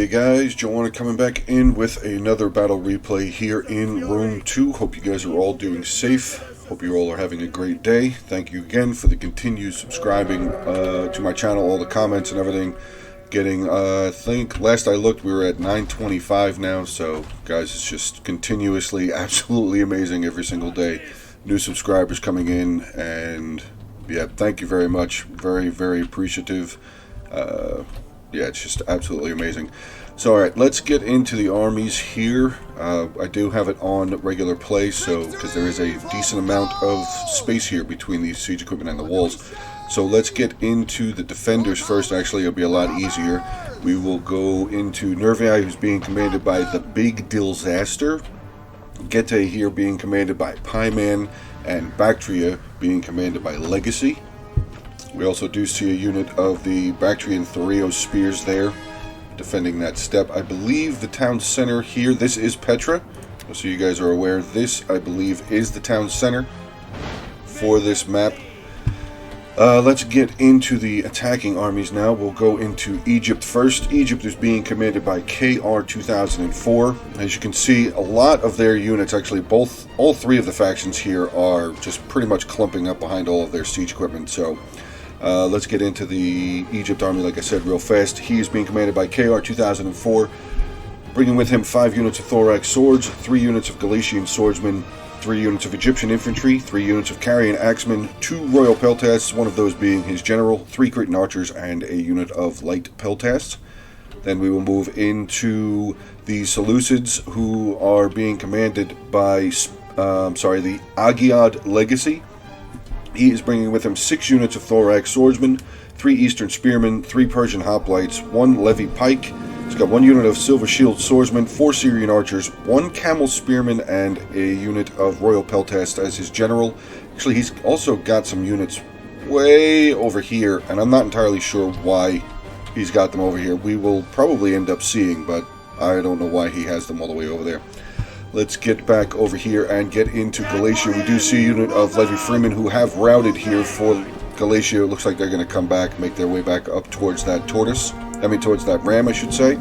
Hey guys, Joanna coming back in with another battle replay here in Room 2. Hope you guys are all doing safe. Hope you all are having a great day. Thank you again for the continued subscribing to my channel, all the comments and everything. Getting, I think, last I looked we were at 925 now, so guys, it's just continuously absolutely amazing every single day. New subscribers coming in, and yeah, thank you very much. Very, very appreciative. Yeah, it's just absolutely amazing. So, alright, let's get into the armies here. I do have it on regular play, so because there is a decent amount of space here between the siege equipment and the walls. So let's get into the defenders first. Actually, it'll be a lot easier. We will go into Nervii, who's being commanded by the Big Disaster. Getae here being commanded by Pieman, and Bactria being commanded by Legacy. We also do see a unit of the Bactrian Thoreo spears there, defending that step. I believe the town center here, this is Petra, so you guys are aware, this, I believe, is the town center for this map. Let's get into the attacking armies now. We'll go into Egypt first. Egypt is being commanded by KR 2004. As you can see, a lot of their units, actually all three of the factions here, are just pretty much clumping up behind all of their siege equipment. So let's get into the Egypt army, like I said, real fast. He is being commanded by KR 2004, bringing with him 5 units of thorax swords, 3 units of Galatian swordsmen, 3 units of Egyptian infantry, 3 units of Carian axemen, 2 royal peltasts, one of those being his general, 3 Cretan archers, and a unit of light peltasts. Then we will move into the Seleucids, who are being commanded by the Agiad Legacy. He is bringing with him 6 units of thorax swordsmen, 3 eastern spearmen, 3 Persian hoplites, 1 Levi pike. He's got 1 unit of silver shield swordsmen, 4 Syrian archers, 1 camel spearman, and a unit of royal peltast as his general. Actually, he's also got some units way over here, and I'm not entirely sure why he's got them over here. We will probably end up seeing, but I don't know why he has them all the way over there. Let's get back over here and get into Galatia. We do see a unit of Levi Freeman who have routed here for Galatia. It looks like they're going to come back, make their way back up towards that towards that ram, I should say.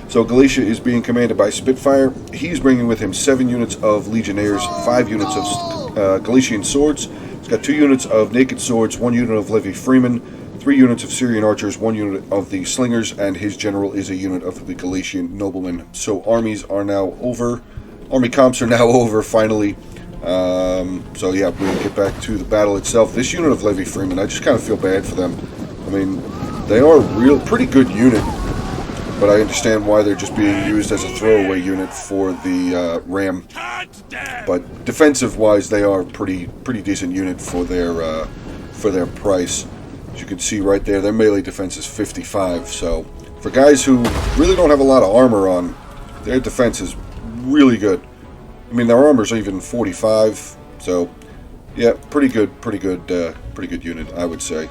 So Galatia is being commanded by Spitfire. He's bringing with him 7 units of Legionnaires, 5 units of Galatian swords. He's got 2 units of naked swords, 1 unit of Levi Freeman, 3 units of Syrian archers, 1 unit of the slingers, and his general is a unit of the Galatian noblemen. So armies are now over. Army comps are now over, finally. So yeah, we'll get back to the battle itself. This unit of Levi Freeman, I just kind of feel bad for them. I mean, they are a pretty good unit, but I understand why they're just being used as a throwaway unit for the ram. But defensive-wise, they are a pretty decent unit for their price. As you can see right there, their melee defense is 55. So for guys who really don't have a lot of armor on, their defense is really good. I mean, their armor's even 45. So yeah, pretty good unit, I would say.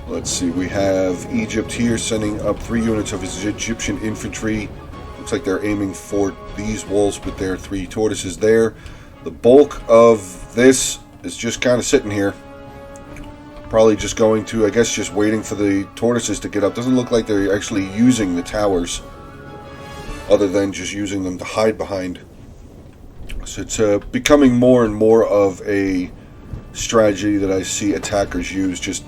Let's see, we have Egypt here sending up 3 units of his Egyptian infantry. Looks like they're aiming for these walls with their 3 tortoises there. The bulk of this is just kind of sitting here. Probably just going to, I guess, just waiting for the tortoises to get up. Doesn't look like they're actually using the towers, other than just using them to hide behind. So it's becoming more and more of a strategy that I see attackers use, just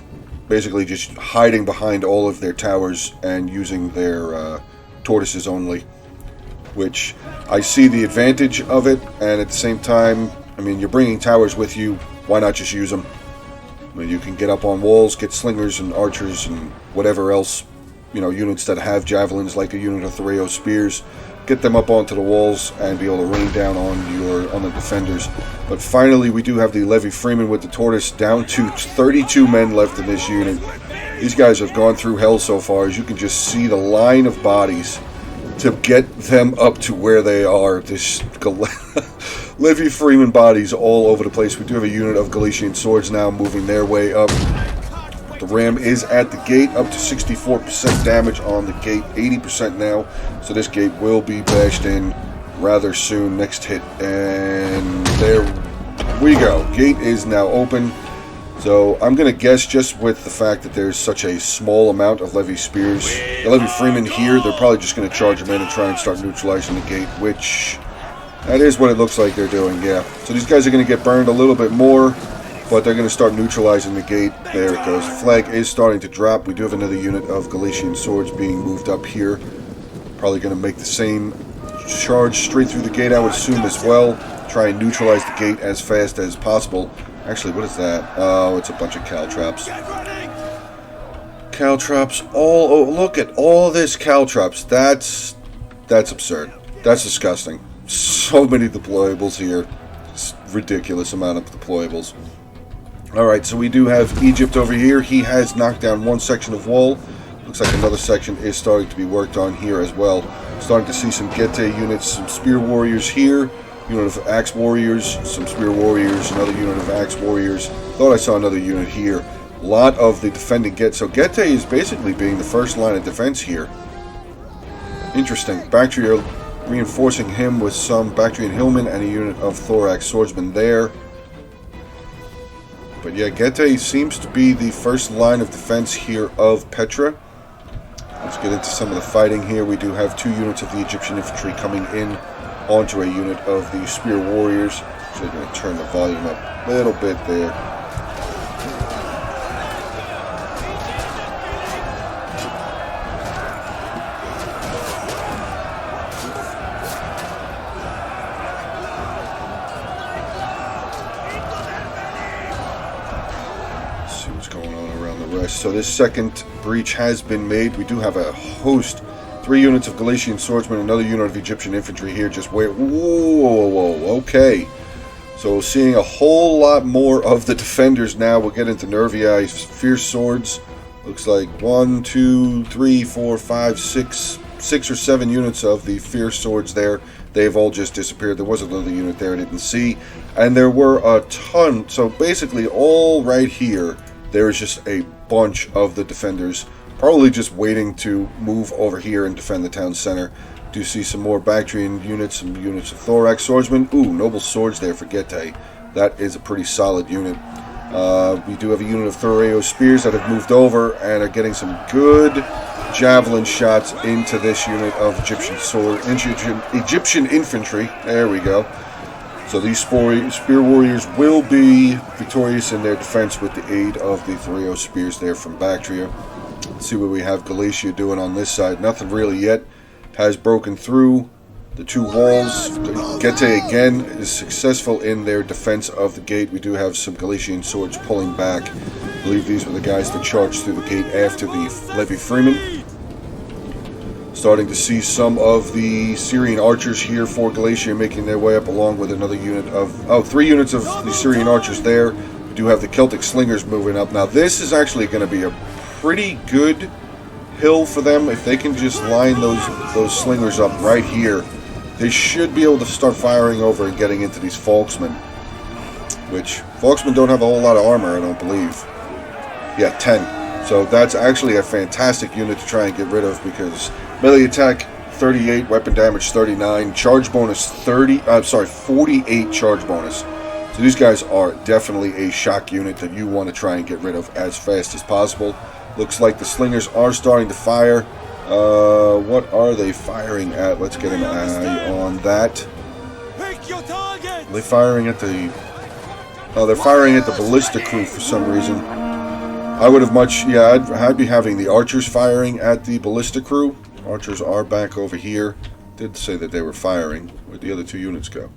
basically just hiding behind all of their towers and using their tortoises only, which I see the advantage of it, and at the same time, I mean, you're bringing towers with you, why not just use them? I mean, you can get up on walls, get slingers and archers and whatever else, you know, units that have javelins like a unit of Thoreo spears, get them up onto the walls and be able to rain down on the defenders. But finally, we do have the Levi Freeman with the tortoise down to 32 men left in this unit. These guys have gone through hell so far. As you can just see the line of bodies to get them up to where they are. This Levi Freeman bodies all over the place. We do have a unit of Galatian swords now moving their way up. The ram is at the gate, up to 64% damage on the gate, 80% now. So this gate will be bashed in rather soon. Next hit, and there we go. Gate is now open. So I'm going to guess, just with the fact that there's such a small amount of Levy Freemen here, they're probably just going to charge them in and try and start neutralizing the gate, which that is what it looks like they're doing, yeah. So these guys are going to get burned a little bit more, but they're going to start neutralizing the gate. There it goes. The flag is starting to drop. We do have another unit of Galatian swords being moved up here. Probably going to make the same charge straight through the gate, I would assume, as well. Try and neutralize the gate as fast as possible. Actually, what is that? Oh, it's a bunch of caltrops. Caltrops. Oh, look at all this caltrops. That's absurd. That's disgusting. So many deployables here. It's a ridiculous amount of deployables. Alright, so we do have Egypt over here. He has knocked down one section of wall. Looks like another section is starting to be worked on here as well. Starting to see some Getae units, some spear warriors here. Unit of axe warriors, some spear warriors, another unit of axe warriors. Thought I saw another unit here. A lot of the defending Getae. So Getae is basically being the first line of defense here. Interesting. Bactria reinforcing him with some Bactrian hillmen and a unit of thorax swordsmen there. But yeah, Getae seems to be the first line of defense here of Petra. Let's get into some of the fighting here. We do have two units of the Egyptian infantry coming in onto a unit of the spear warriors. So I'm going to turn the volume up a little bit there. Let's see what's going on around the rest. So this second breach has been made. We do have a host. 3 units of Galatian swordsmen, another unit of Egyptian infantry here. Just wait. Whoa, okay. So seeing a whole lot more of the defenders now. We'll get into Nervii. Fierce swords. Looks like 1, 2, 3, 4, 5, 6 or 7 units of the fierce swords there. They've all just disappeared. There was another unit there I didn't see. And there were a ton. So basically all right here, there's just a bunch of the defenders. Probably just waiting to move over here and defend the town center. Do see some more Bactrian units, some units of thorax swordsmen. Ooh, noble swords there for Getae. That is a pretty solid unit. We do have a unit of Thoreo spears that have moved over and are getting some good javelin shots into this unit of Egyptian infantry. There we go. So these spear warriors will be victorious in their defense with the aid of the Thoreo spears there from Bactria. Let's see what we have Galatia doing on this side. Nothing really yet. Has broken through the 2 walls. Getae again is successful in their defense of the gate. We do have some Galatian swords pulling back. I believe these were the guys that charged through the gate after the Levy Freemen. Starting to see some of the Syrian archers here for Galatia making their way up, along with another unit of 3 units of the Syrian archers there. We do have the Celtic slingers moving up. Now this is actually going to be a pretty good hill for them. If they can just line those slingers up right here, they should be able to start firing over and getting into these Folksmen. Which, Folksmen don't have a whole lot of armor, I don't believe. Yeah, 10. So that's actually a fantastic unit to try and get rid of, because melee attack 38, weapon damage 39, charge bonus 48 charge bonus. So these guys are definitely a shock unit that you want to try and get rid of as fast as possible. Looks like the slingers are starting to fire. What are they firing at? Let's get an eye on that. Are they firing at the... Oh, they're firing at the ballista crew for some reason. I would have much... Yeah, I'd be having the archers firing at the ballista crew. Archers are back over here. Did say that they were firing. Where'd the other 2 units go?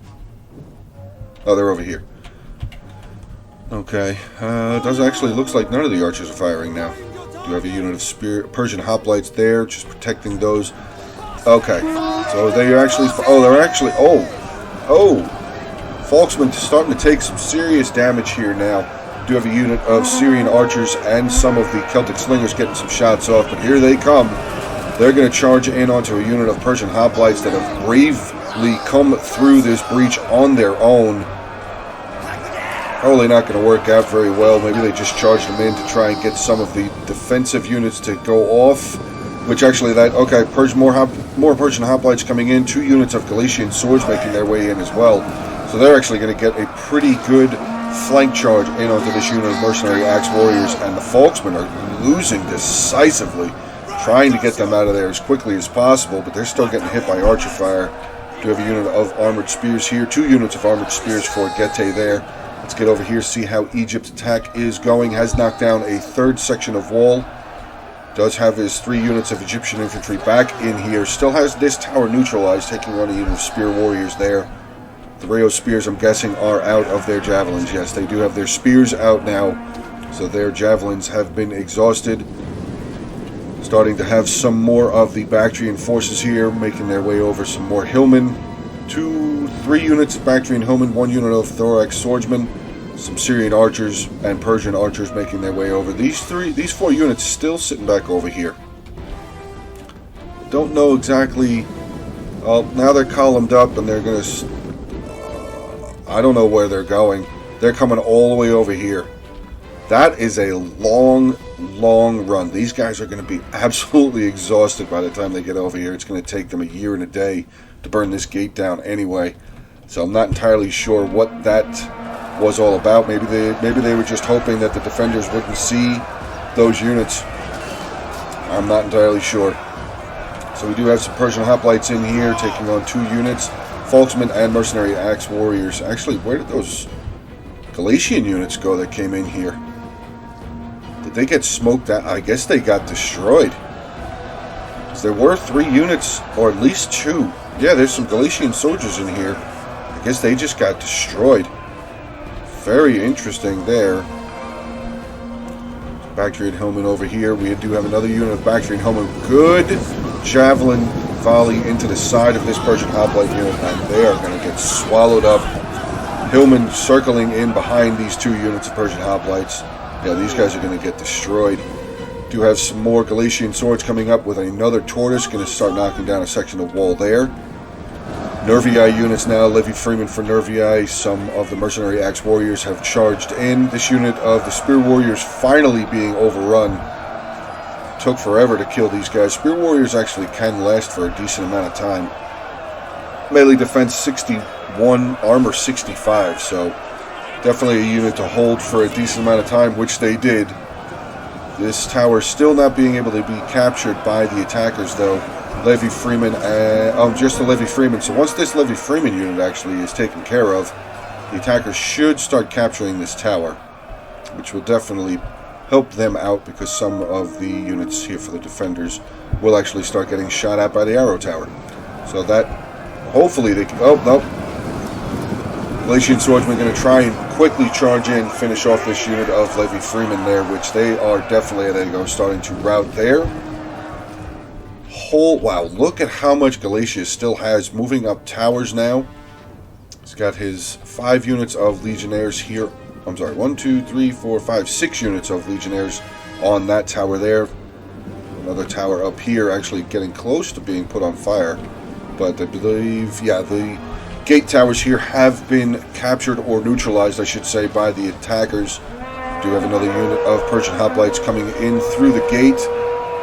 Oh, they're over here. Okay. It does actually looks like none of the archers are firing now. Do have a unit of Persian hoplites there, just protecting those. Okay. So they are actually... Oh, they're actually... Oh! Folksmen starting to take some serious damage here now. Do have a unit of Syrian archers and some of the Celtic slingers getting some shots off, but here they come. They're going to charge in onto a unit of Persian hoplites that have bravely come through this breach on their own. Probably not going to work out very well. Maybe they just charged them in to try and get some of the defensive units to go off. Which actually that... Okay, more Persian hoplites coming in. 2 units of Galatian swords making their way in as well. So they're actually going to get a pretty good flank charge in onto this unit of mercenary axe warriors, and the Folksmen are losing decisively, trying to get them out of there as quickly as possible, but they're still getting hit by archer fire. Do have a unit of armored spears here, 2 units of armored spears for Gete there. Let's get over here, see how Egypt's attack is going. Has knocked down a 3rd section of wall. Does have his 3 units of Egyptian infantry back in here. Still has this tower neutralized, taking on a unit of spear warriors there. The Rayo spears, I'm guessing, are out of their javelins. Yes, they do have their spears out now, so their javelins have been exhausted. Starting to have some more of the Bactrian forces here, making their way over. Some more Hillmen. 3 units of Bactrian Hillmen, 1 unit of Thorax swordsmen, some Syrian archers and Persian archers making their way over. These 4 units still sitting back over here. Don't know exactly. Well, now they're columned up and they're going to. I don't know where they're going. They're coming all the way over here. That is a long run. These guys are going to be absolutely exhausted by the time they get over here. It's going to take them a year and a day to burn this gate down anyway. So I'm not entirely sure what that was all about. Maybe they were just hoping that the defenders wouldn't see those units. I'm not entirely sure. So we do have some Persian hoplites in here taking on 2 units, Folksmen and mercenary axe warriors. Actually, where did those Galatian units go that came in here? Did they get smoked out? I guess they got destroyed. So there were 3 units, or at least 2. Yeah, there's some Galatian soldiers in here. I guess they just got destroyed. Very interesting there. Bactrian Hillmen over here. We do have another unit of Bactrian Hillmen. Good javelin volley into the side of this Persian hoplite unit, and they are going to get swallowed up. Hillmen circling in behind these 2 units of Persian hoplites. Yeah, these guys are going to get destroyed. Do have some more Galatian swords coming up with another tortoise. Going to start knocking down a section of wall there. Nervii units now, Levi Freeman for Nervii. Some of the mercenary axe warriors have charged in. This unit of the spear warriors finally being overrun. Took forever to kill these guys. Spear warriors actually can last for a decent amount of time. Melee defense 61, armor 65, so definitely a unit to hold for a decent amount of time, which they did. This tower still not being able to be captured by the attackers, though. Levi Freeman, just the Levi Freeman. So once this Levi Freeman unit actually is taken care of, the attackers should start capturing this tower, which will definitely help them out, because some of the units here for the defenders will actually start getting shot at by the arrow tower. So that, hopefully they can. Oh, no. Galatian swordsmen going to try and quickly charge in, finish off this unit of Levi Freeman there, which they are definitely, there you go, starting to rout there. Wow, look at how much Galatia still has, moving up towers now. He's got his 5 units of legionnaires here. I'm sorry, 1, 2, 3, 4, 5, 6 units of legionnaires on that tower there. Another tower up here actually getting close to being put on fire. But I believe, yeah, the gate towers here have been captured, or neutralized, I should say, by the attackers. Do have another unit of Persian hoplites coming in through the gate.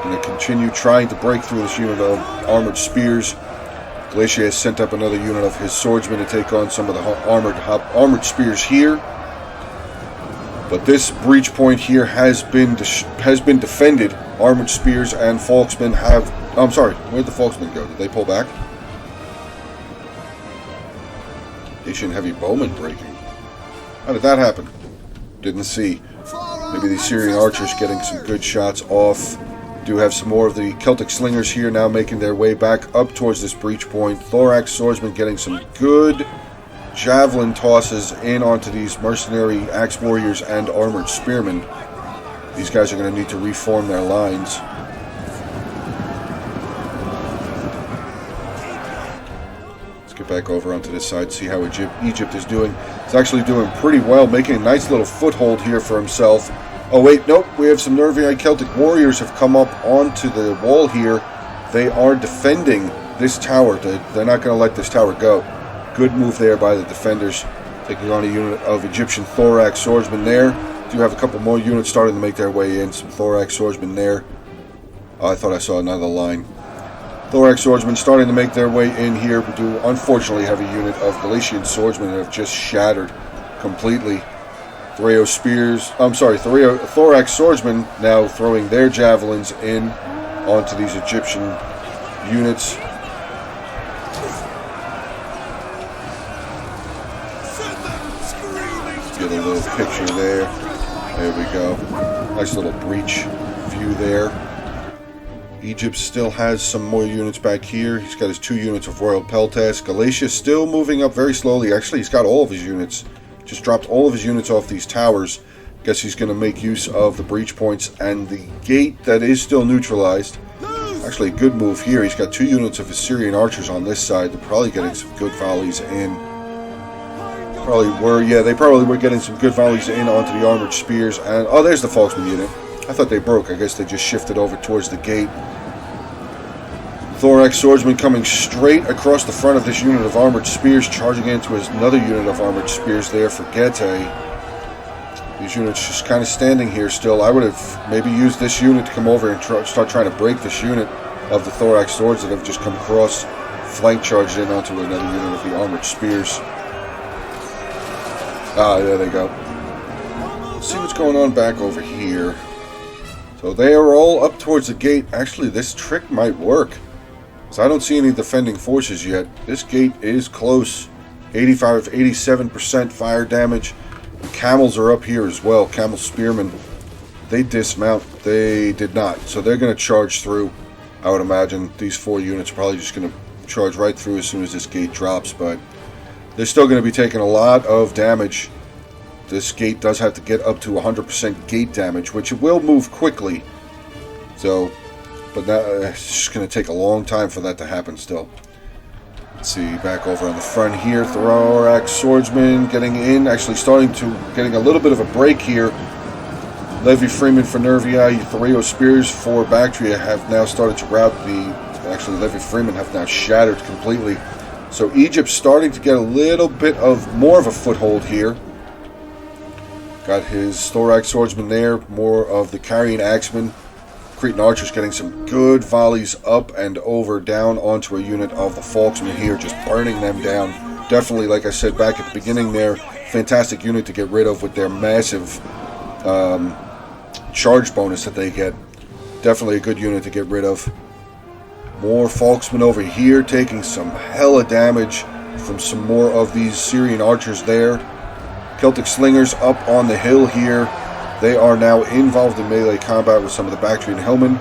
Going to continue trying to break through this unit of armored spears. Glacier has sent up another unit of his swordsmen to take on some of the armored spears here. But this breach point here has been defended. Armored spears and Folksmen have. Oh, I'm sorry. Where'd the Folksmen go? Did they pull back? Asian heavy bowmen breaking. How did that happen? Didn't see. Maybe the Syrian archers getting some good shots off. Do have some more of the Celtic slingers here now making their way back up towards this breach point. Thorax swordsmen getting some good javelin tosses in onto these mercenary axe warriors and armored spearmen. These guys are going to need to reform their lines. Let's get back over onto this side, see how Egypt is doing. It's actually doing pretty well, making a nice little foothold here for himself. Oh wait, nope, we have some Nervii Celtic warriors have come up onto the wall here. They are defending this tower. They're not going to let this tower go. Good move there by the defenders. Taking on a unit of Egyptian thorax swordsmen there. Do have a couple more units starting to make their way in. Some thorax swordsmen there. Oh, I thought I saw another line. Thorax swordsmen starting to make their way in here. We do unfortunately have a unit of Galatian swordsmen that have just shattered completely. Thorax swordsmen now throwing their javelins in onto these Egyptian units. Get a little picture there. There we go. Nice little breach view there. Egypt still has some more units back here. He's got his 2 units of Royal Peltas. Galatia still moving up very slowly. Actually, he's got all of his units. Just dropped all of his units off these towers. Guess he's going to make use of the breach points and the gate that is still neutralized. Actually, a good move here. He's got 2 units of Assyrian archers on this side. They're probably getting some good volleys in. They probably were getting some good volleys in onto the armored spears. And oh, there's the Falksman unit. I thought they broke. I guess they just shifted over towards the gate. Thorax swordsman coming straight across the front of this unit of armored spears, charging into another unit of armored spears there for Getae. These units just kind of standing here still. I would have maybe used this unit to come over and start trying to break this unit of the Thorax swords that have just come across, flank charged in onto another unit of the armored spears. Ah, there they go. Let's see what's going on back over here. So they are all up towards the gate. Actually, this trick might work, because I don't see any defending forces yet. This gate is close. 87% fire damage. The camels are up here as well. Camel spearmen. They dismount. They did not. So they're going to charge through. I would imagine these 4 units are probably just going to charge right through as soon as this gate drops. But they're still going to be taking a lot of damage. This gate does have to get up to 100% gate damage, which it will move quickly. So, but it's just going to take a long time for that to happen still. Let's see, back over on the front here. Thorax swordsman getting in, actually getting a little bit of a break here. Levi Freeman for Nervii, Thoreo spears for Bactria have now started to rout actually Levi Freeman have now shattered completely. So Egypt's starting to get a little bit of more of a foothold here. Got his Thorax swordsman there, more of the carrying axemen. Cretan archers getting some good volleys up and over down onto a unit of the Falksmen here, just burning them down. Definitely, like I said back at the beginning there, fantastic unit to get rid of with their massive charge bonus that they get. Definitely a good unit to get rid of. More Falksmen over here taking some hella damage from some more of these Syrian archers there. Celtic slingers up on the hill here. They are now involved in melee combat with some of the Bactrian hillmen. Ooh,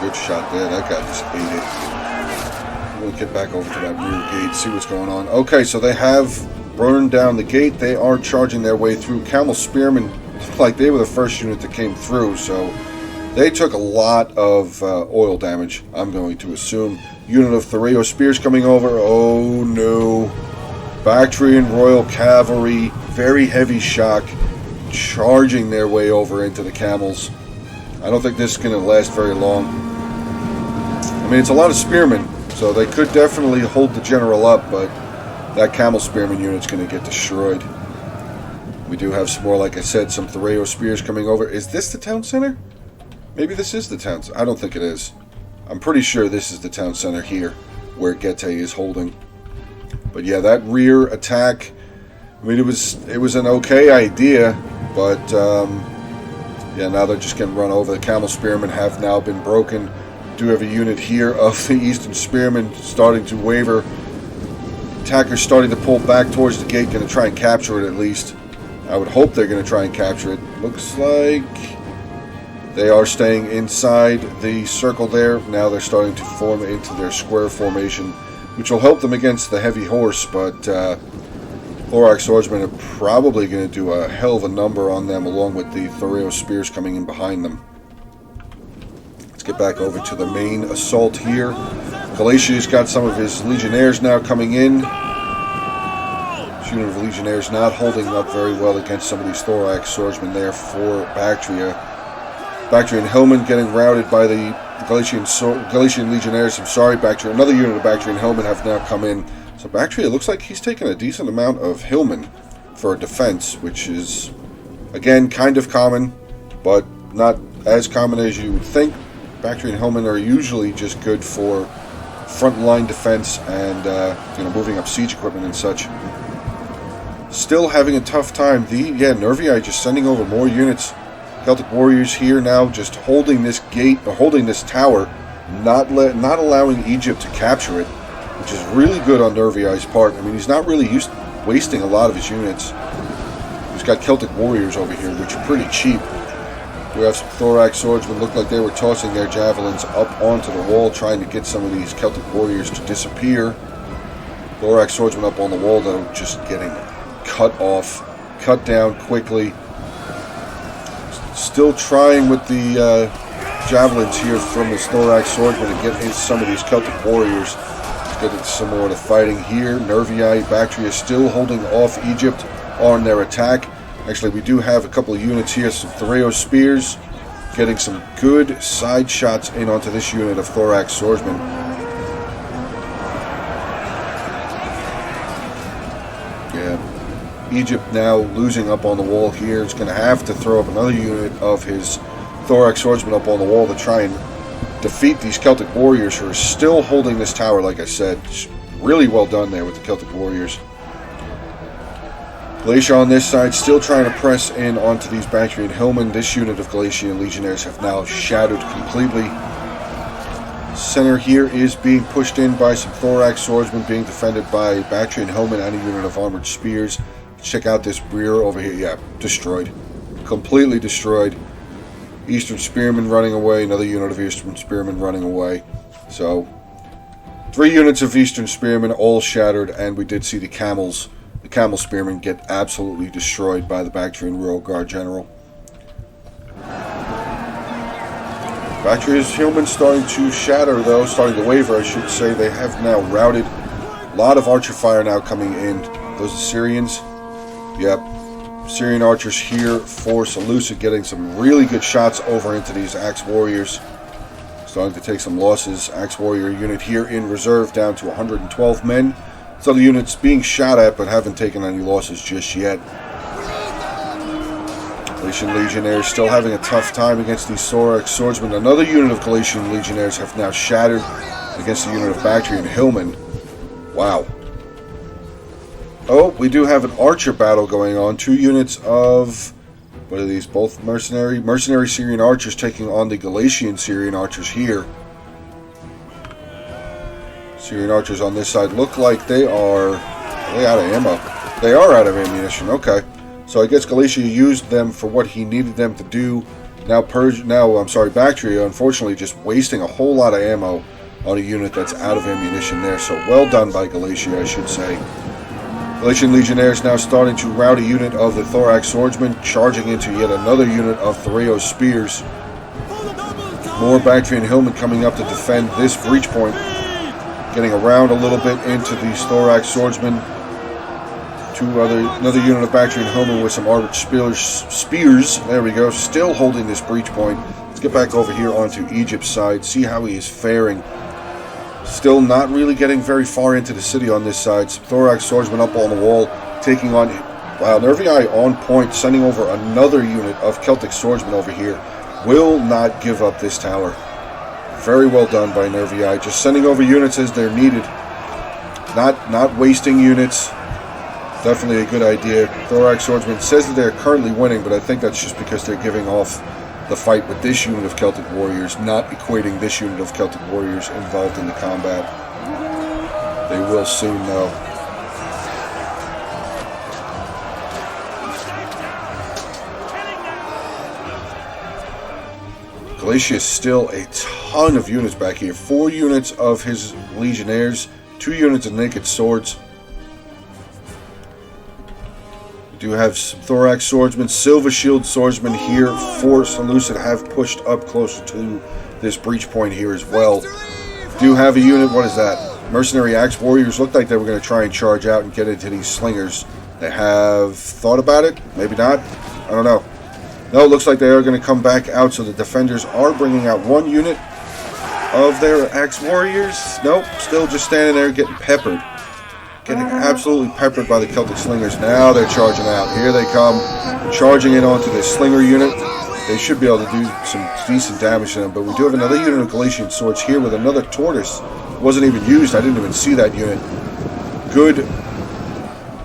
good shot there. That guy just ate it. We'll get back over to that rear gate, see what's going on. Okay, so they have burned down the gate. They are charging their way through. Camel spearmen, like they were the first unit that came through, so they took a lot of oil damage, I'm going to assume. Unit of Thoreo spears coming over. Oh no. Bactrian Royal Cavalry, very heavy shock, charging their way over into the camels. I don't think this is going to last very long. I mean, it's a lot of spearmen, so they could definitely hold the general up, but that camel spearman unit's going to get destroyed. We do have some more, like I said, some Thoreo spears coming over. Is this the town center? Maybe this is the town center. I don't think it is. I'm pretty sure this is the town center here, where Getae is holding. But yeah, that rear attack, I mean, it was an okay idea, but yeah, now they're just getting run over. The camel spearmen have now been broken. Do have a unit here of the eastern spearmen starting to waver. Attackers starting to pull back towards the gate, going to try and capture it at least. I would hope they're going to try and capture it. Looks like they are staying inside the circle there. Now they're starting to form into their square formation, which will help them against the heavy horse, but Thorax swordsmen are probably going to do a hell of a number on them, along with the Thoreo spears coming in behind them. Let's get back over to the main assault here. Galatia's got some of his legionnaires now coming in. This unit of legionnaires not holding up very well against some of these Thorax swordsmen there for Bactria. Bactrian hillmen getting routed by the Galatian legionnaires. I'm sorry, Bactria. Another unit of Bactrian hillmen have now come in. So Bactria looks like he's taken a decent amount of hillmen for defense, which is, again, kind of common. but not as common as you would think. Bactria and Hillman are usually just good for front-line defense and moving up siege equipment and such. Still having a tough time. Nervii just sending over more units. Celtic warriors here now just holding this gate, or holding this tower, not allowing Egypt to capture it, which is really good on Nervii's part. I mean, he's not really wasting a lot of his units. He's got Celtic warriors over here, which are pretty cheap. We have some thorax swordsmen. Looked like they were tossing their javelins up onto the wall, trying to get some of these Celtic warriors to disappear. Thorax swordsmen up on the wall, though, just getting cut off, cut down quickly. Still trying with the javelins here from his thorax swordsman to get some of these Celtic warriors. Let's get into some more of the fighting here. Nervii, Bactria still holding off Egypt on their attack. Actually, we do have a couple of units here, some Thraeus spears, getting some good side shots in onto this unit of thorax swordsmen. Yeah, Egypt now losing up on the wall here. It's going to have to throw up another unit of his thorax swordsmen up on the wall to try and defeat these Celtic warriors who are still holding this tower, like I said. Really well done there with the Celtic warriors. Galatia on this side still trying to press in onto these Bactrian Hillmen. This unit of Galatian legionnaires have now shattered completely. Center here is being pushed in by some thorax swordsmen, being defended by Bactrian Hillmen and a unit of armored spears. Check out this rear over here. Yeah, destroyed. Completely destroyed. Eastern spearmen running away. Another unit of Eastern spearmen running away. So, 3 units of Eastern spearmen all shattered, and we did see the camel spearmen get absolutely destroyed by the Bactrian Royal Guard General. Bactria's Hillmen starting to shatter, though, starting to waver, I should say. They have now routed. A lot of archer fire now coming in. Those Assyrians. Yep. Syrian archers here for Seleucid, getting some really good shots over into these Axe Warriors. Starting to take some losses. Axe Warrior unit here in reserve down to 112 men. So the units being shot at, but haven't taken any losses just yet. Galatian Legionnaires still having a tough time against these thorax swordsmen. Another unit of Galatian Legionnaires have now shattered against the unit of Bactrian Hillmen. Wow. Oh, we do have an archer battle going on. 2 units of, what are these? Both mercenary Syrian archers taking on the Galatian Syrian archers here. Syrian archers on this side look like they are out of ammo. They are out of ammunition. Okay, so I guess Galatia used them for what he needed them to do. Bactria, unfortunately, just wasting a whole lot of ammo on a unit that's out of ammunition there. So well done by Galatia, I should say. Galatian Legionnaires now starting to rout a unit of the thorax swordsmen, charging into yet another unit of Thraeus spears. More Bactrian Hillmen coming up to defend this breach point. Getting around a little bit into these thorax swordsmen. Another unit of Bactrian Hillmen with some armored spears. There we go. Still holding this breach point. Let's get back over here onto Egypt's side. See how he is faring. Still not really getting very far into the city on this side. Some thorax swordsmen up on the wall. Taking on... Wow, Nervii on point. Sending over another unit of Celtic swordsmen over here. Will not give up this tower. Very well done by Nervii. Just sending over units as they're needed. Not wasting units. Definitely a good idea. Thorax Swordsman says that they're currently winning, but I think that's just because they're giving off the fight with this unit of Celtic warriors, not equating this unit of Celtic warriors involved in the combat. They will soon, though. Galatia is still a ton of units back here. 4 units of his legionnaires, 2 units of naked swords. We do have some thorax swordsmen, silver shield swordsmen here for Seleucid have pushed up closer to this breach point here as well. Do have a unit, what is that? Mercenary axe warriors. Looked like they were going to try and charge out and get into these slingers. They have thought about it, maybe not, I don't know. No, it looks like they are going to come back out, so the defenders are bringing out 1 unit of their axe warriors. Nope, still just standing there getting peppered. Getting absolutely peppered by the Celtic slingers. Now they're charging out. Here they come, charging in onto this slinger unit. they should be able to do some decent damage to them. But we do have another unit of Galatian swords here with another tortoise. It wasn't even used. I didn't even see that unit. Good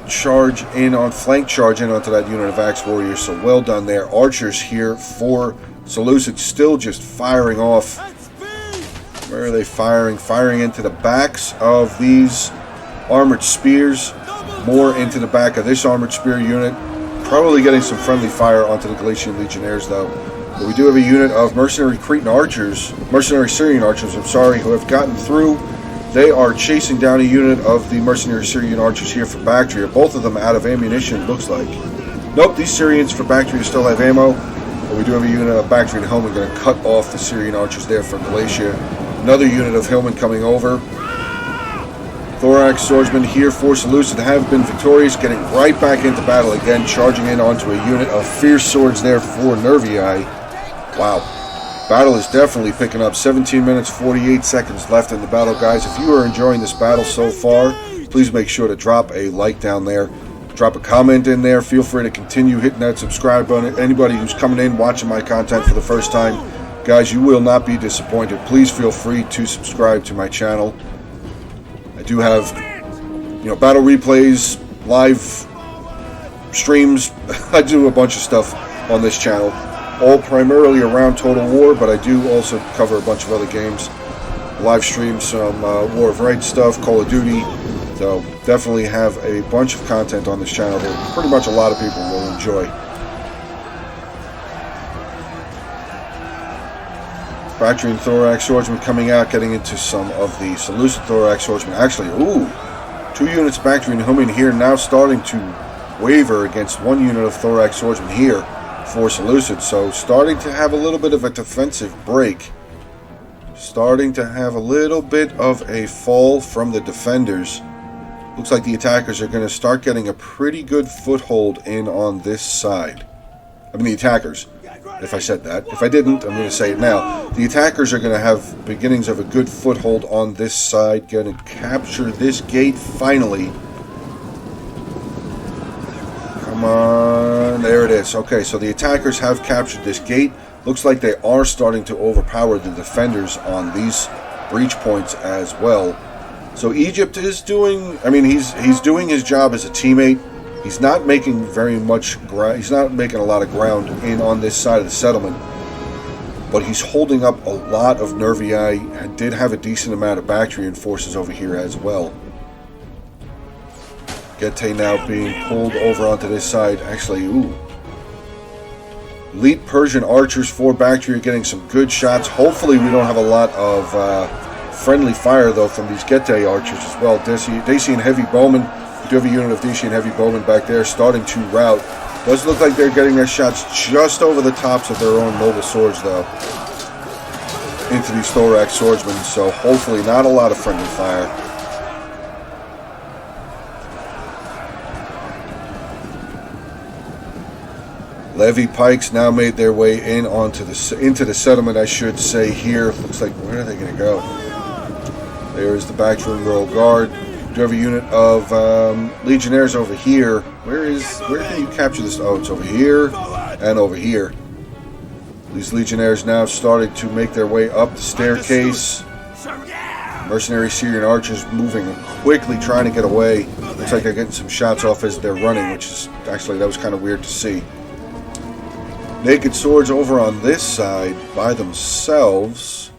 charge in on, flank charge in onto that unit of Axe Warriors. So well done there. Archers here for Seleucid still just firing off. Where are they firing? Firing into the backs of these armored spears. More into the back of this armored spear unit. Probably getting some friendly fire onto the Galatian Legionnaires though. But we do have a unit of mercenary Cretan archers, mercenary Syrian archers, I'm sorry, who have gotten through. They are chasing down a unit of the mercenary Syrian archers here for Bactria. Both of them out of ammunition, looks like. Nope, these Syrians for Bactria still have ammo. But we do have a unit of Bactrian Hillmen going to cut off the Syrian archers there for Galatia. Another unit of Hillmen coming over. Thorax swordsmen here for Seleucid have been victorious, getting right back into battle again, charging in onto a unit of fierce swords there for Nervii. Wow. Battle is definitely picking up. 17 minutes, 48 seconds left in the battle, guys. If you are enjoying this battle so far, please make sure to drop a like down there. Drop a comment in there. Feel free to continue hitting that subscribe button. Anybody who's coming in, watching my content for the first time, guys, you will not be disappointed. Please feel free to subscribe to my channel. I do have, battle replays, live streams. I do a bunch of stuff on this channel, all primarily around Total War, but I do also cover a bunch of other games. Live streams, some War of Right stuff, Call of Duty. So definitely have a bunch of content on this channel that pretty much a lot of people will enjoy. Bactrian Thorax Swordsman coming out, getting into some of the Seleucid Thorax Swordsmen. Actually, ooh, 2 units of Bactrian Hillmen here now starting to waver against 1 unit of Thorax Swordsman here for Seleucid. So starting to have a little bit of a defensive break. Starting to have a little bit of a fall from the defenders. Looks like the attackers are going to start getting a pretty good foothold in on this side. I mean the attackers, if I said that. If I didn't, I'm going to say it now. The attackers are going to have beginnings of a good foothold on this side. Going to capture this gate finally. Come on. There it is. Okay, so the attackers have captured this gate. Looks like they are starting to overpower the defenders on these breach points as well. So Egypt is doing, he's doing his job as a teammate. He's not making very much ground, he's not making a lot of ground in on this side of the settlement. But he's holding up a lot of Nervii, and did have a decent amount of Bactrian forces over here as well. Getae now being pulled over onto this side. Actually, ooh. Elite Persian archers for Bactria getting some good shots. Hopefully we don't have a lot of friendly fire, though, from these Getae archers as well. Dacian Heavy Bowmen. We do have a unit of Dacian Heavy Bowmen back there starting to rout. Does look like they're getting their shots just over the tops of their own noble swords, though, into these Thorax swordsmen. So hopefully not a lot of friendly fire. Levy pikes now made their way in onto into the settlement, I should say, here. Looks like, where are they going to go? There's the Bactrian Royal Guard. Do have a unit of Legionnaires over here. Where can you capture this? Oh, it's over here and over here. These Legionnaires now started to make their way up the staircase. Mercenary Syrian archers moving quickly, trying to get away. Looks like they're getting some shots off as they're running, which is actually, that was kind of weird to see. Naked swords over on this side by themselves.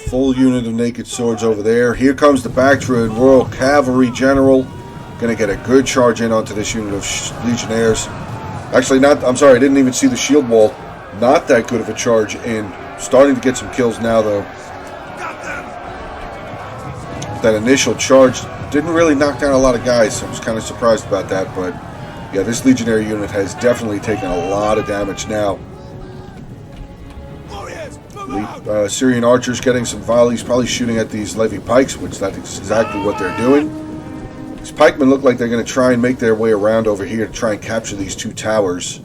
Full unit of naked swords over there. Here comes the Bactrian Royal Cavalry General. Going to get a good charge in onto this unit of Legionnaires. Actually, I'm sorry, I didn't even see the shield wall. Not that good of a charge in. Starting to get some kills now, though. That initial charge didn't really knock down a lot of guys. I was kind of surprised about that, but yeah, this Legionnaire unit has definitely taken a lot of damage now. The Syrian archers getting some volleys, probably shooting at these Levy pikes, which that's exactly what they're doing. These pikemen look like they're going to try and make their way around over here to try and capture these 2 towers.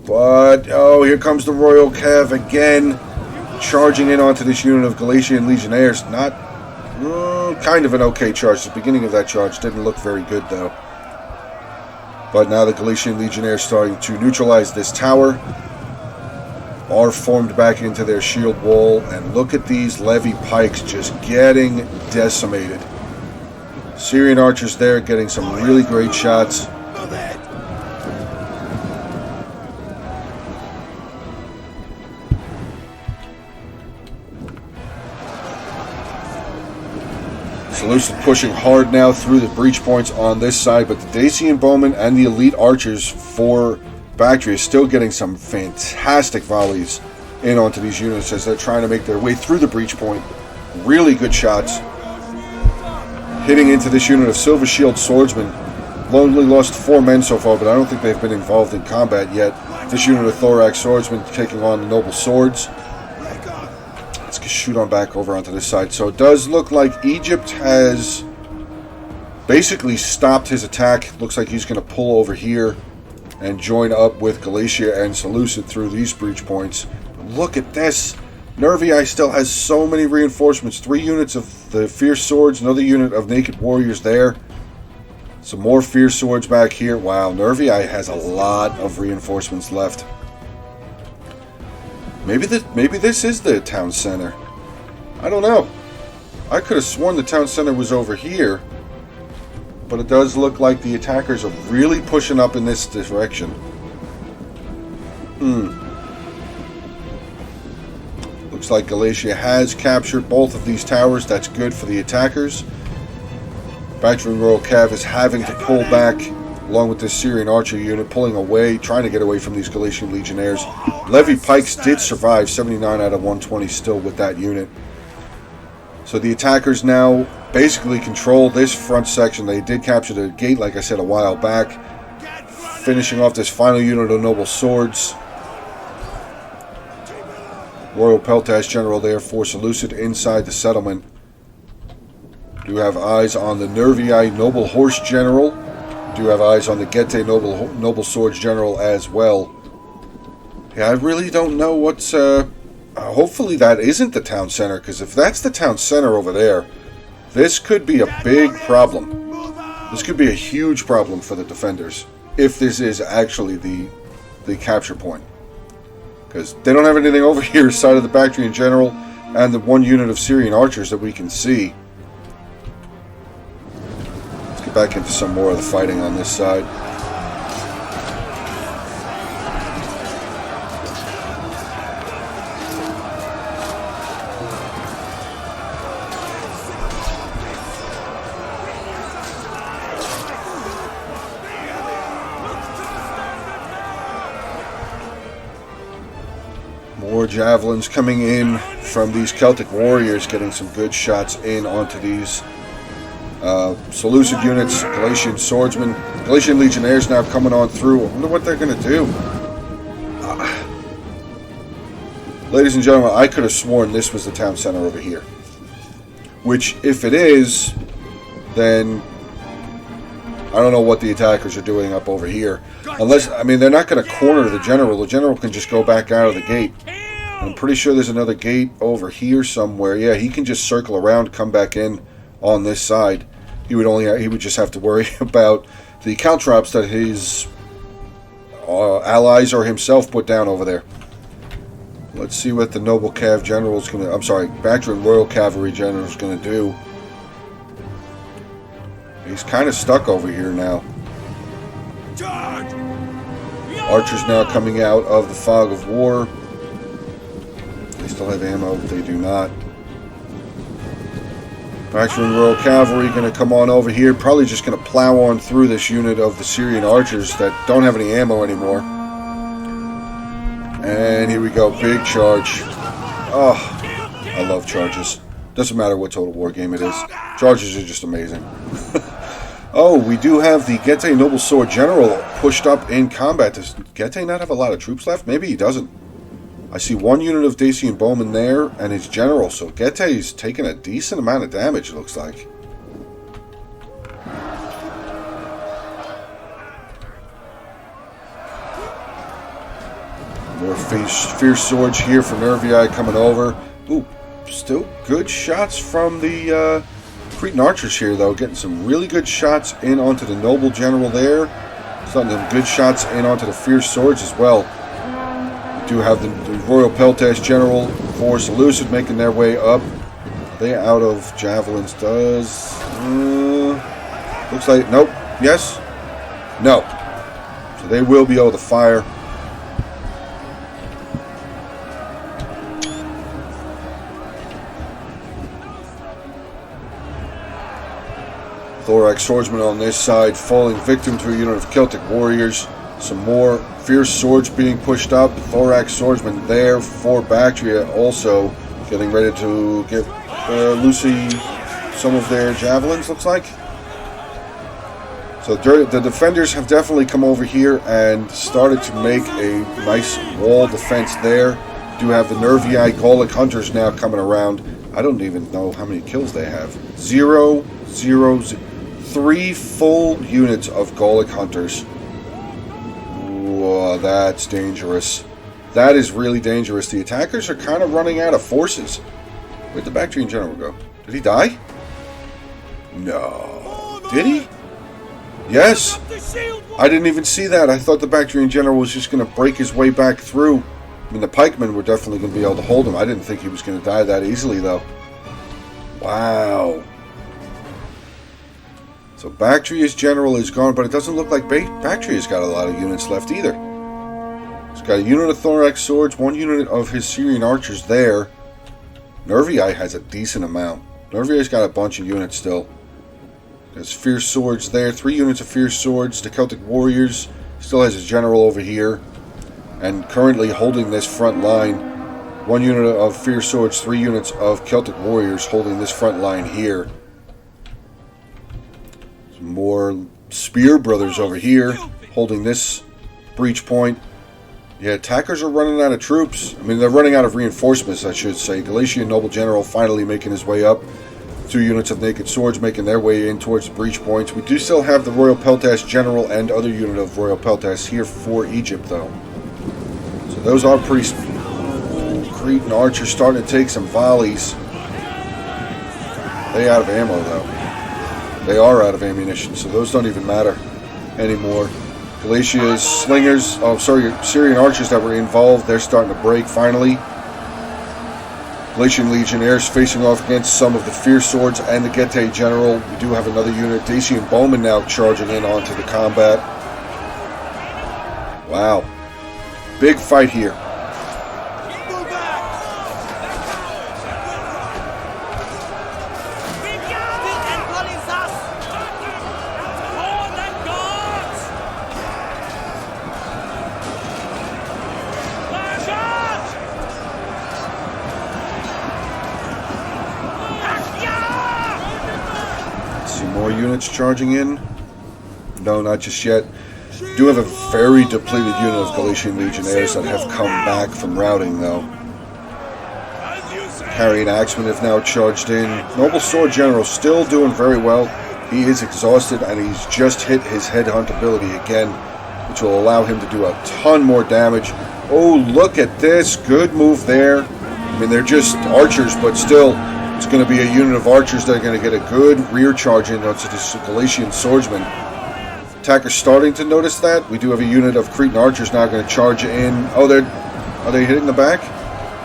But, oh, here comes the Royal Cav again, charging in onto this unit of Galatian Legionnaires. Not, kind of an okay charge. The beginning of that charge didn't look very good, though. But now the Galatian Legionnaires starting to neutralize this tower. Are formed back into their shield wall. And look at these levy pikes just getting decimated. Syrian archers there getting some really great shots. Seleucid pushing hard now through the breach points on this side, but the Dacian bowmen and the elite archers for Bactria is still getting some fantastic volleys in onto these units as they're trying to make their way through the breach point. Really good shots. Hitting into this unit of Silver Shield swordsmen. Only lost 4 men so far, but I don't think they've been involved in combat yet. This unit of Thorax swordsmen taking on the noble swords. Let's shoot on back over onto this side. So it does look like Egypt has basically stopped his attack. Looks like he's going to pull over here and join up with Galatia and Seleucid through these breach points. Look at this. Nervii still has so many reinforcements. 3 units of the Fierce Swords, another unit of Naked Warriors there. Some more Fierce Swords back here. Wow, Nervii has a lot of reinforcements left. Maybe this is the town center. I don't know. I could have sworn the town center was over here. But it does look like the attackers are really pushing up in this direction. Looks like Galatia has captured both of these towers. That's good for the attackers. Bactrian Royal Cav is having to pull back along with this Syrian archer unit, pulling away, trying to get away from these Galatian legionnaires. Levy pikes did survive, 79 out of 120 still with that unit. So the attackers now basically control this front section. They did capture the gate, like I said, a while back. Finishing off this final unit of noble swords. Royal Peltash General there for Seleucid inside the settlement. Do have eyes on the Nervii Noble Horse General. Do have eyes on the Getae Noble Swords General as well. Yeah, I really don't know what's... hopefully that isn't the town center, because if that's the town center over there, this could be a big problem. This could be a huge problem for the defenders, if this is actually the capture point. Because they don't have anything over here side of the Bactrian General and the 1 unit of Syrian archers that we can see. Let's get back into some more of the fighting on this side. More javelins coming in from these Celtic warriors, getting some good shots in onto these Seleucid units, Galatian swordsmen, Galatian legionnaires now coming on through. I wonder what they're going to do. Ladies and gentlemen, I could have sworn this was the town center over here. Which, if it is, then I don't know what the attackers are doing up over here. Unless, I mean, they're not going to corner the general. The general can just go back out of the gate. I'm pretty sure there's another gate over here somewhere. Yeah, he can just circle around, come back in on this side. He would just have to worry about the caltrops that his allies or himself put down over there. Let's see what the Noble Cav General is going to... I'm sorry, Bactrian Royal Cavalry General is going to do. He's kind of stuck over here now. Archers now coming out of the fog of war. They still have ammo, but they do not. Bactrian Royal Cavalry going to come on over here. Probably just going to plow on through this unit of the Syrian archers that don't have any ammo anymore. And here we go, big charge. Oh, I love charges. Doesn't matter what Total War game it is. Charges are just amazing. Oh, we do have the Getae Noble Sword General pushed up in combat. Does Getae not have a lot of troops left? Maybe he doesn't. I see 1 unit of Dacian bowmen there and his general. So Getae's taking a decent amount of damage, it looks like. More fierce swords here for Nervii coming over. Ooh, still good shots from the Cretan archers here, though. Getting some really good shots in onto the noble general there. Starting them good shots in onto the Fierce Swords as well. We do have the Royal Peltash General Force Elusive making their way up. Are they out of javelins? Looks like, nope. Yes? No. So they will be able to fire. Thorax Swordsman on this side, falling victim to a unit of Celtic Warriors. Some more Fierce Swords being pushed up. Thorax Swordsman there for Bactria, also getting ready to get Lucy some of their javelins, looks like. So the defenders have definitely come over here and started to make a nice wall defense there. Do have the Nervii Gallic Hunters now coming around. I don't even know how many kills they have. 0, 0, 0. 3 full units of Gallic Hunters. Whoa, that's dangerous. That is really dangerous. The attackers are kind of running out of forces. Where'd the Bactrian General go? Did he die? No. Did he? Yes. I didn't even see that. I thought the Bactrian General was just going to break his way back through. I mean, the pikemen were definitely going to be able to hold him. I didn't think he was going to die that easily, though. Wow. So Bactria's general is gone, but it doesn't look like Bactria's got a lot of units left either. He's got a unit of Thorax Swords, 1 unit of his Syrian archers there. Nervii has a decent amount. Nervii's got a bunch of units still. There's Fierce Swords there, 3 units of Fierce Swords. The Celtic Warriors still has his general over here. And currently holding this front line. 1 unit of Fierce Swords, 3 units of Celtic Warriors holding this front line here. More Spear Brothers over here holding this breach point. Yeah, attackers are running out of troops. I mean, they're running out of reinforcements, I should say. Galatian Noble General finally making his way up. 2 units of Naked Swords making their way in towards the breach points. We do still have the Royal Peltash General and other unit of Royal Peltash here for Egypt, though. So those are pretty... Cretan Archers starting to take some volleys. They out of ammo, though. They are out of ammunition, so those don't even matter anymore. Galatia's slingers, Syrian archers that were involved, they're starting to break finally. Galatian Legionnaires facing off against some of the Fierce Swords and the Getae General. We do have another unit, Dacian Bowmen, now charging in onto the combat. Wow. Big fight here. Units charging in? No, not just yet. We do have a very depleted unit of Galatian Legionnaires that have come back from routing, though. Carrying Axemen have now charged in. Noble Sword General still doing very well. He is exhausted, and he's just hit his headhunt ability again, which will allow him to do a ton more damage. Oh, look at this. Good move there. I mean, they're just archers, but still... It's going to be a unit of archers that are going to get a good rear charge in onto this Galatian swordsman. Attackers starting to notice that. We do have a unit of Cretan archers now going to charge in. Oh, are they hitting the back?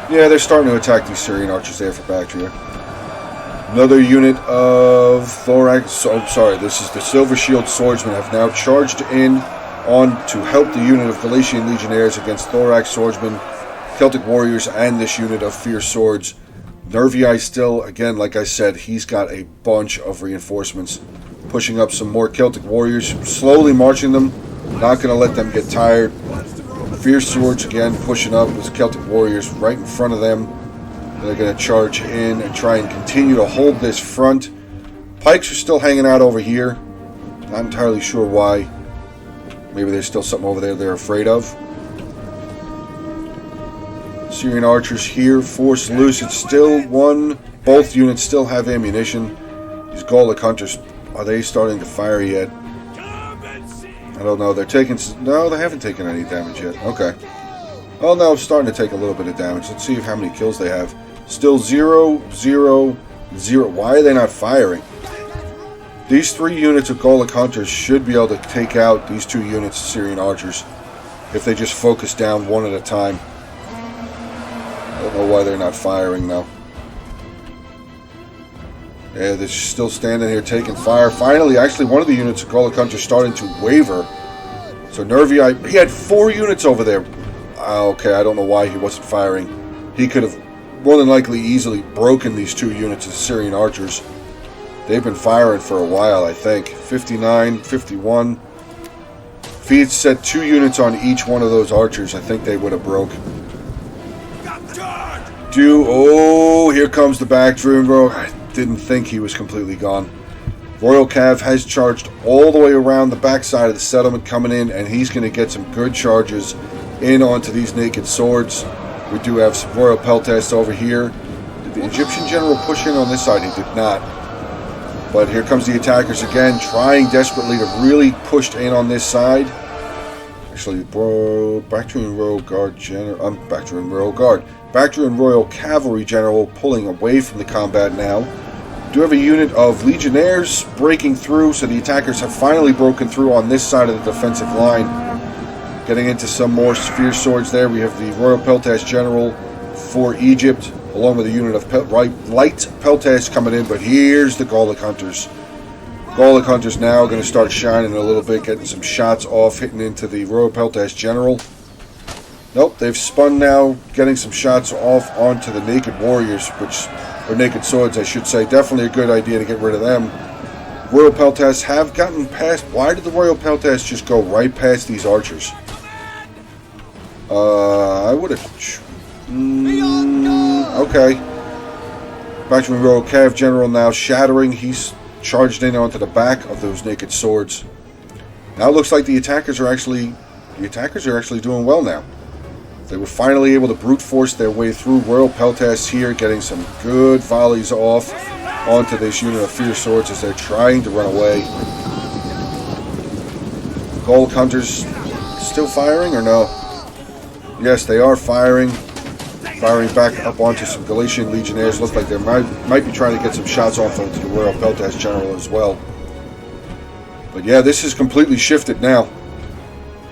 Yeah, they're starting to attack these Syrian archers there for Bactria. Another unit of Thorax. Oh, sorry, this is the Silver Shield swordsmen have now charged in on to help the unit of Galatian Legionnaires against Thorax swordsmen, Celtic Warriors, and this unit of Fierce Swords. Nervii still, again, like I said, he's got a bunch of reinforcements. Pushing up some more Celtic Warriors, slowly marching them, not going to let them get tired. Fierce Swords, again, pushing up with Celtic Warriors right in front of them. They're going to charge in and try and continue to hold this front. Pikes are still hanging out over here. Not entirely sure why. Maybe there's still something over there they're afraid of. Syrian archers here, force loose. It's still one. Both units still have ammunition. These Gallic hunters, are they starting to fire yet? I don't know. They're taking... No, they haven't taken any damage yet. Okay. Oh, no, starting to take a little bit of damage. Let's see how many kills they have. Still 0, 0, 0. Why are they not firing? These 3 units of Gallic Hunters should be able to take out these 2 units of Syrian archers if they just focus down one at a time. I don't know why they're not firing now. Yeah, they're still standing here taking fire. Finally, actually, one of the units of Gallic Hunters starting to waver. So Nervii, he had 4 units over there. Okay, I don't know why he wasn't firing. He could have more than likely easily broken these 2 units of Syrian archers. They've been firing for a while, I think. 59, 51. If he had set 2 units on each one of those archers, I think they would have broke. Oh, here comes the back Druid Rogue. I didn't think he was completely gone. Royal Cav has charged all the way around the backside of the settlement coming in, and he's going to get some good charges in onto these naked swords. We do have some Royal Peltasts over here. Did the Egyptian general push in on this side? He did not. But here comes the attackers again, trying desperately to really push in on this side. Actually, Bactrian Royal Guard General, Bactrian Royal Guard. Bactrian Royal Cavalry General pulling away from the combat now. We do have a unit of Legionnaires breaking through, so the attackers have finally broken through on this side of the defensive line. Getting into some more spear swords there. We have the Royal Peltast General for Egypt, along with a unit of light Peltasts coming in, but here's the Gallic Hunters. Gallic Hunters now going to start shining a little bit, getting some shots off, hitting into the Royal Peltast General. Nope, they've spun now, getting some shots off onto the Naked Warriors, or Naked Swords, I should say. Definitely a good idea to get rid of them. Royal Peltasts have gotten past. Why did the Royal Peltasts just go right past these archers? I would have... okay. Bactrian Royal Cav General now shattering. He's charged in onto the back of those naked swords. Now it looks like the attackers are actually doing well now. They were finally able to brute force their way through. Royal Peltasts here getting some good volleys off onto this unit of fierce swords as they're trying to run away. Gallic Hunters still firing or no? Yes, they are firing. Firing back up onto some Galatian Legionnaires. Looks like they might be trying to get some shots off onto the Royal Peltast General as well. But yeah, this is completely shifted now.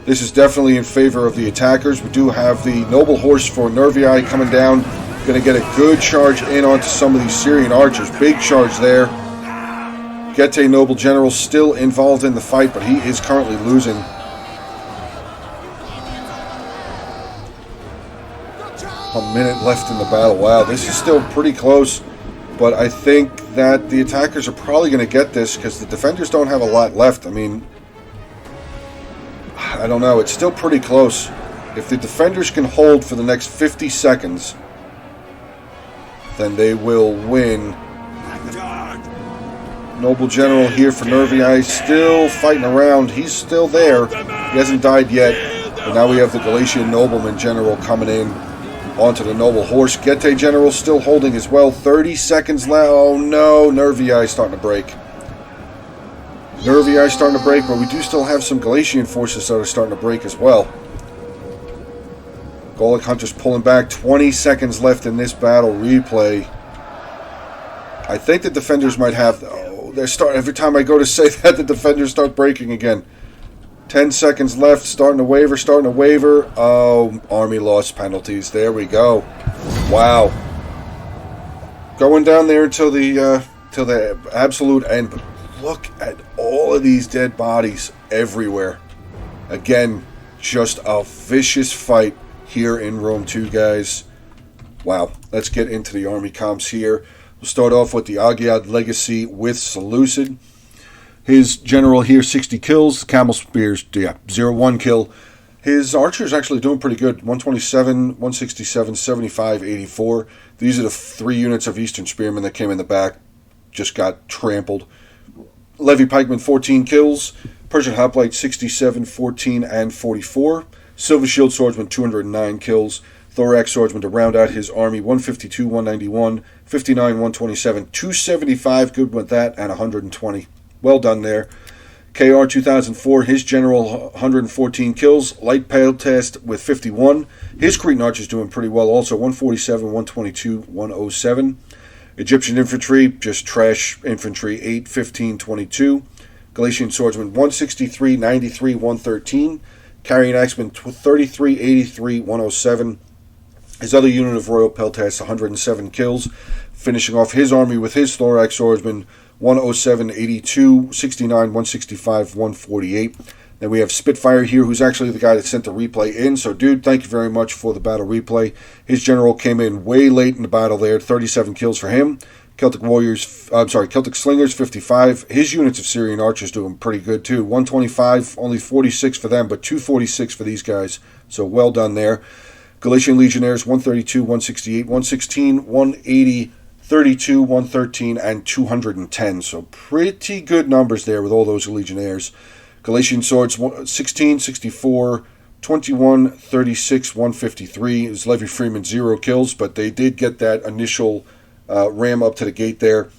This is definitely in favor of the attackers. We do have the Noble Horse for Nervii coming down. Going to get a good charge in onto some of these Syrian archers. Big charge there. Getae Noble General still involved in the fight, but he is currently losing. A minute left in the battle. Wow, this is still pretty close, but I think that the attackers are probably going to get this because the defenders don't have a lot left. I mean, I don't know. It's still pretty close. If the defenders can hold for the next 50 seconds, then they will win. Noble General here for Nervii, still fighting around. He's still there. He hasn't died yet. But now we have the Galatian Nobleman General coming in onto the Noble Horse. Getae General still holding as well. 30 seconds left. Oh no, Nervii starting to break. Nervii starting to break, but we do still have some Galatian forces that are starting to break as well. Gallic Hunters pulling back. 20 seconds left in this battle replay. I think the defenders might have... Oh, they're starting... Every time I go to say that, the defenders start breaking again. 10 seconds left. Starting to waver. Starting to waver. Oh, army loss penalties. There we go. Wow. Going down there until the absolute end. But look at all of these dead bodies everywhere. Again, just a vicious fight here in Rome 2, guys. Wow. Let's get into the army comps here. We'll start off with the Agiad Legacy with Seleucid. His general here, 60 kills. Camel Spears, yeah, 0-1 kill. His archers actually doing pretty good. 127, 167, 75, 84. These are the 3 units of Eastern Spearmen that came in the back. Just got trampled. Levy Pikeman, 14 kills. Persian Hoplite, 67, 14, and 44. Silver Shield Swordsman, 209 kills. Thorax Swordsman to round out his army, 152, 191, 59, 127, 275, good with that, and 120. Well done there. KR 2004, his general, 114 kills. Light Peltast with 51. His Cretan Archer's doing pretty well also, 147, 122, 107. Egyptian infantry, just trash infantry, 8, 15, 22. Galatian swordsman, 163, 93, 113. Carrying axeman, 33, 83, 107. His other unit of Royal Peltas, 107 kills, finishing off his army with his thorax swordsman, 107, 82, 69, 165, 148. Then we have Spitfire here, who's actually the guy that sent the replay in. So, dude, thank you very much for the battle replay. His general came in way late in the battle there, 37 kills for him. Celtic Slingers, 55. His units of Syrian archers doing pretty good too. 125, only 46 for them, but 246 for these guys. So well done there. Galatian Legionnaires, 132, 168, 116, 180, 32, 113, and 210. So pretty good numbers there with all those Legionnaires. Galatian Swords, 16, 64, 21, 36, 153. It was Levy Freeman, 0 kills, but they did get that initial ram up to the gate there.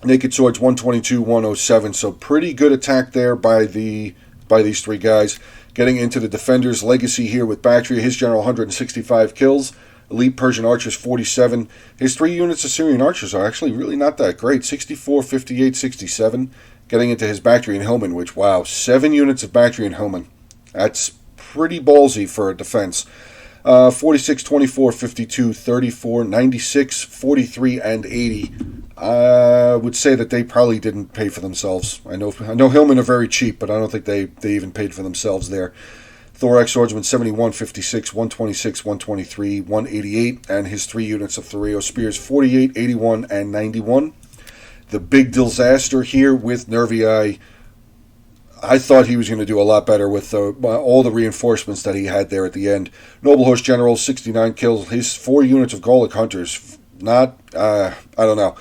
Naked Swords, 122, 107. So pretty good attack there by these three guys. Getting into the Defender's legacy here with Bactria, his general 165 kills. Elite Persian Archers, 47. His 3 units of Syrian Archers are actually really not that great. 64, 58, 67. Getting into his Bactrian Hillman, which, wow, 7 units of Bactrian Hillman. That's pretty ballsy for a defense. 46, 24, 52, 34, 96, 43, and 80. I would say that they probably didn't pay for themselves. I know Hillmen are very cheap, but I don't think they even paid for themselves there. Thorax Swordsman, 71, 56, 126, 123, 188, and his 3 units of Thoreo Spears, 48, 81, and 91. The big disaster here with Nervii. I thought he was going to do a lot better with all the reinforcements that he had there at the end. Noble Horse General, 69 kills. His 4 units of Gallic Hunters, I don't know.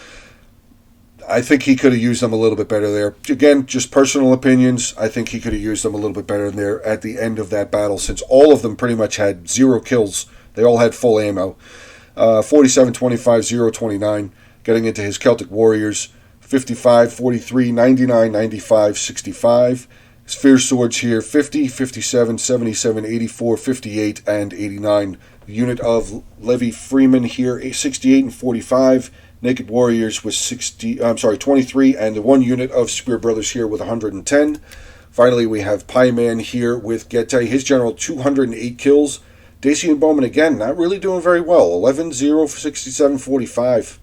I think he could have used them a little bit better there. Again, just personal opinions. I think he could have used them a little bit better there at the end of that battle, since all of them pretty much had 0 kills. They all had full ammo. 47, 25, 0, 29. Getting into his Celtic Warriors, 55, 43, 99, 95, 65. His Fierce Swords here, 50, 57, 77, 84, 58, and 89. The unit of Levy Freeman here, 68 and 45. Naked Warriors with 23, and the 1 unit of Spear Brothers here with 110. Finally, we have Pie Man here with Getae. His general, 208 kills. Dacian Bowman, again, not really doing very well. 11, 0, 67, 45.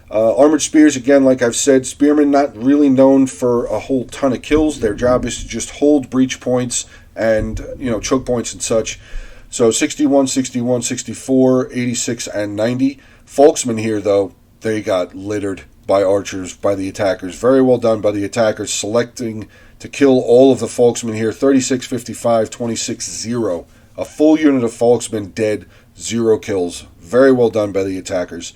Armored Spears, again, like I've said, Spearmen not really known for a whole ton of kills. Their job is to just hold breach points and, choke points and such. So 61, 61, 64, 86, and 90. Folksmen here, though, they got littered by archers, by the attackers. Very well done by the attackers, selecting to kill all of the Folksmen here. 36, 55, 26, 0. A full unit of Folksmen dead, 0 kills. Very well done by the attackers.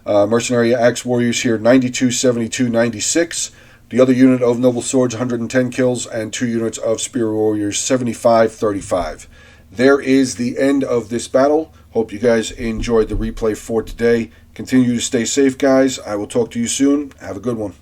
Mercenary Axe Warriors here, 92, 72, 96. The other unit of Noble Swords, 110 kills, and 2 units of Spear Warriors, 75, 35. There is the end of this battle. Hope you guys enjoyed the replay for today. Continue to stay safe, guys. I will talk to you soon. Have a good one.